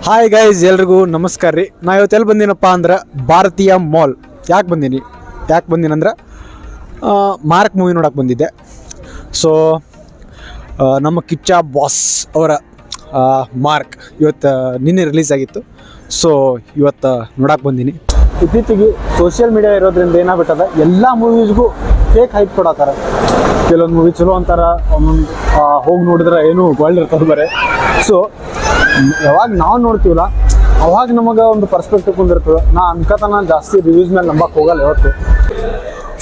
Hi guys, ಎಲ್ರಿಗೂ ನಮಸ್ಕಾರ ರೀ. ನಾ ಇವತ್ತು ಎಲ್ಲಿ ಬಂದಿನಪ್ಪ ಅಂದ್ರೆ ಭಾರತೀಯ ಮಾಲ್. ಯಾಕೆ ಬಂದೀನಿ ಅಂದ್ರೆ ಮಾರ್ಕ್ ಮೂವಿ ನೋಡೋಕೆ ಬಂದಿದ್ದೆ. ಸೊ ನಮ್ಮ ಕಿಚ್ಚ ಬಾಸ್ ಅವರ ಮಾರ್ಕ್ ಇವತ್ತು ನಿನ್ನೆ ರಿಲೀಸ್ ಆಗಿತ್ತು. ಸೊ ಇವತ್ತು ನೋಡೋಕೆ ಬಂದೀನಿ. ಇತ್ತೀಚೆಗೆ ಸೋಷಿಯಲ್ ಮೀಡಿಯಾ ಇರೋದ್ರಿಂದ ಏನಾಗ್ಬಿಟ್ಟದ, ಎಲ್ಲ ಮೂವೀಸ್ಗೂ ಫೇಕ್ ಹೈಪ್ ಕೊಡತ್ತಾರ. ಕೆಲವೊಂದು ಮೂವಿ ಚಲೋ ಅಂತಾರ, ಹೋಗಿ ನೋಡಿದ್ರೆ ಏನು ಗೋಲ್ಡ್ ಇರ್ತದೆ ಬರೇ. ಸೊ ಯಾವಾಗ ನಾವು ನೋಡ್ತೀವಲ್ಲ ಅವಾಗ ನಮಗೆ ಒಂದು ಪರ್ಸ್ಪೆಕ್ಟಿವ್ ಕುಂದಿರ್ತದೆ. ನಾ ಅನ್ಕತನ ಜಾಸ್ತಿ ರಿವ್ಯೂಸ್ ಮೇಲೆ ನಂಬಕ್ಕೆ ಹೋಗಲ್ಲ. ಇವತ್ತು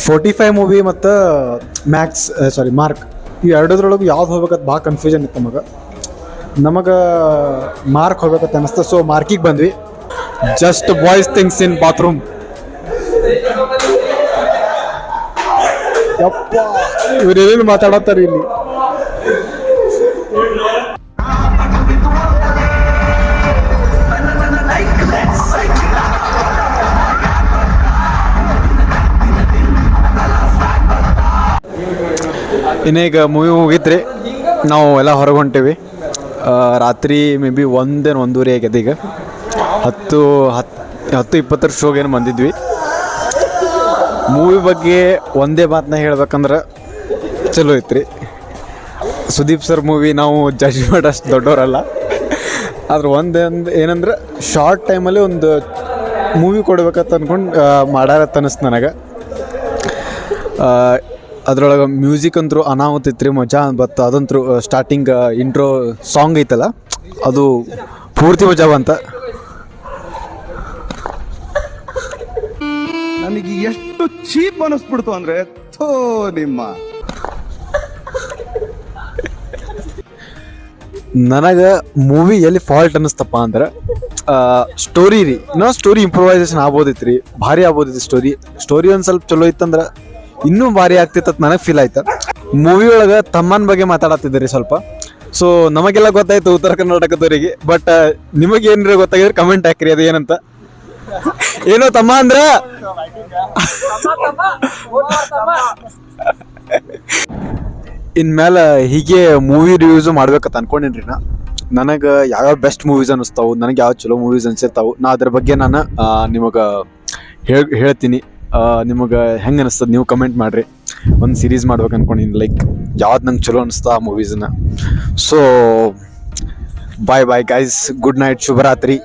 45 ಮೂವಿ ಮತ್ತು ಮಾರ್ಕ್ ಈ ಎರಡದ್ರೊಳಗೆ ಯಾವ್ದು ಹೋಗ್ಬೇಕಂತ ಭಾಳ ಕನ್ಫ್ಯೂಷನ್ ಇತ್ತು ನಮಗೆ ಮಾರ್ಕ್ ಹೋಗ್ಬೇಕಂತ ಅನಿಸ್ತು. ಸೊ ಮಾರ್ಕಿಗೆ ಬಂದ್ವಿ. Just boys things in bathroom. ಯಪ್ಪ, ಇವರೇನು ಮಾತಾಡತ್ತಾರೆ ಇಲ್ಲಿ. ಇನ್ನೀಗ ಮೂವಿ ಮುಗಿತ್ರಿ, ನಾವು ಎಲ್ಲ ಹೊರಗೆ ಹೊಂಟೇವಿ. ರಾತ್ರಿ ಮೇ ಬಿ 1-1:30 ಆಗ್ಯದ. ಈಗ 10-20 ಶೋಗೆ ಏನು ಬಂದಿದ್ವಿ. ಮೂವಿ ಬಗ್ಗೆ ಒಂದೇ ಮಾತನ್ನ ಹೇಳ್ಬೇಕಂದ್ರೆ ಚಲೋ ಐತ್ರಿ. ಸುದೀಪ್ ಸರ್ ಮೂವಿ ನಾವು ಜಡ್ಜ್ ಮಾಡೋಷ್ಟು ದೊಡ್ಡವರಲ್ಲ. ಆದ್ರೆ ಏನಂದ್ರೆ ಶಾರ್ಟ್ ಟೈಮಲ್ಲಿ ಒಂದು ಮೂವಿ ಕೊಡ್ಬೇಕಂತ ಅಂದ್ಕೊಂಡು ಮಾಡಾರತ್ತ ಅನಿಸ್ತು ನನಗೆ. ಅದ್ರೊಳಗೆ ಮ್ಯೂಸಿಕ್ ಅಂತೂ ಅನಾಹುತಿತ್ರಿ, ಮಜಾ ಬತ್ತು. ಅದಂತೂ ಸ್ಟಾರ್ಟಿಂಗ್ ಇಂಟ್ರೋ ಸಾಂಗ್ ಐತಲ್ಲ, ಅದು ಪೂರ್ತಿ ಮಜಾ ಬಂತ. ನನಗೆ ಎಷ್ಟು ಚೀಪ್ ಅನಿಸ್ಬಿಡ್ತು ಅಂದ್ರೆ ನನಗೆ ಮೂವಿ ಎಲ್ಲಿ ಫಾಲ್ಟ್ ಅನ್ನಿಸ್ತಪ್ಪ ಅಂದ್ರೆ ಸ್ಟೋರಿ ರೀ. ಸ್ಟೋರಿ ಇಂಪ್ರೂವೈಸೇಷನ್ ಆಗ್ಬೋದಿತ್ತು, ಭಾರಿ ಆಗ್ಬೋದಿತ್ತು. ಸ್ಟೋರಿ ಒಂದು ಸ್ವಲ್ಪ ಚಲೋ ಇತ್ತಂದ್ರೆ ಇನ್ನೂ ಭಾರಿ ಆಗ್ತಿತ್ತು ನನಗೆ ಫೀಲ್ ಆಯ್ತು. ಮೂವಿ ಒಳಗೆ ತಮ್ಮನ ಬಗ್ಗೆ ಮಾತಾಡತ್ತಿದ್ದೀರಿ ಸ್ವಲ್ಪ. ಸೊ ನಮಗೆಲ್ಲ ಗೊತ್ತಾಯ್ತು ಉತ್ತರ ಕರ್ನಾಟಕದವರಿಗೆ, ಬಟ್ ನಿಮಗೆ ಏನಾರ ಗೊತ್ತಾಗಿದ್ರೆ ಕಮೆಂಟ್ ಹಾಕ್ರಿ ಅದು ಏನಂತ. ಏನೋ ತಮ್ಮ ಅಂದ್ರ ಇನ್ಮೇಲೆ ಹೀಗೆ ಮೂವಿ ರಿವ್ಯೂಸು ಮಾಡ್ಬೇಕಂತ ಅನ್ಕೊಂಡಿನ್ರಿ. ನನಗೆ ಯಾವ್ಯಾವ ಬೆಸ್ಟ್ ಮೂವೀಸ್ ಅನ್ನಿಸ್ತಾವು, ನನಗೆ ಯಾವ ಚಲೋ ಮೂವೀಸ್ ಅನ್ಸಿರ್ತಾವು, ನಾ ಅದ್ರ ಬಗ್ಗೆ ನಾನು ನಿಮಗೆ ಹೇಳ್ತೀನಿ. ನಿಮಗೆ ಹೆಂಗೆ ಅನಿಸ್ತದೆ ನೀವು ಕಮೆಂಟ್ ಮಾಡಿರಿ. ಒಂದು ಸೀರೀಸ್ ಮಾಡ್ಬೇಕು ಅನ್ಕೊಂಡಿನಿ, ಲೈಕ್ ಯಾವ್ದು ನಂಗೆ ಚಲೋ ಅನಿಸ್ತಾ ಆ ಮೂವೀಸನ್ನ. So bye guys, good night, ಶುಭರಾತ್ರಿ.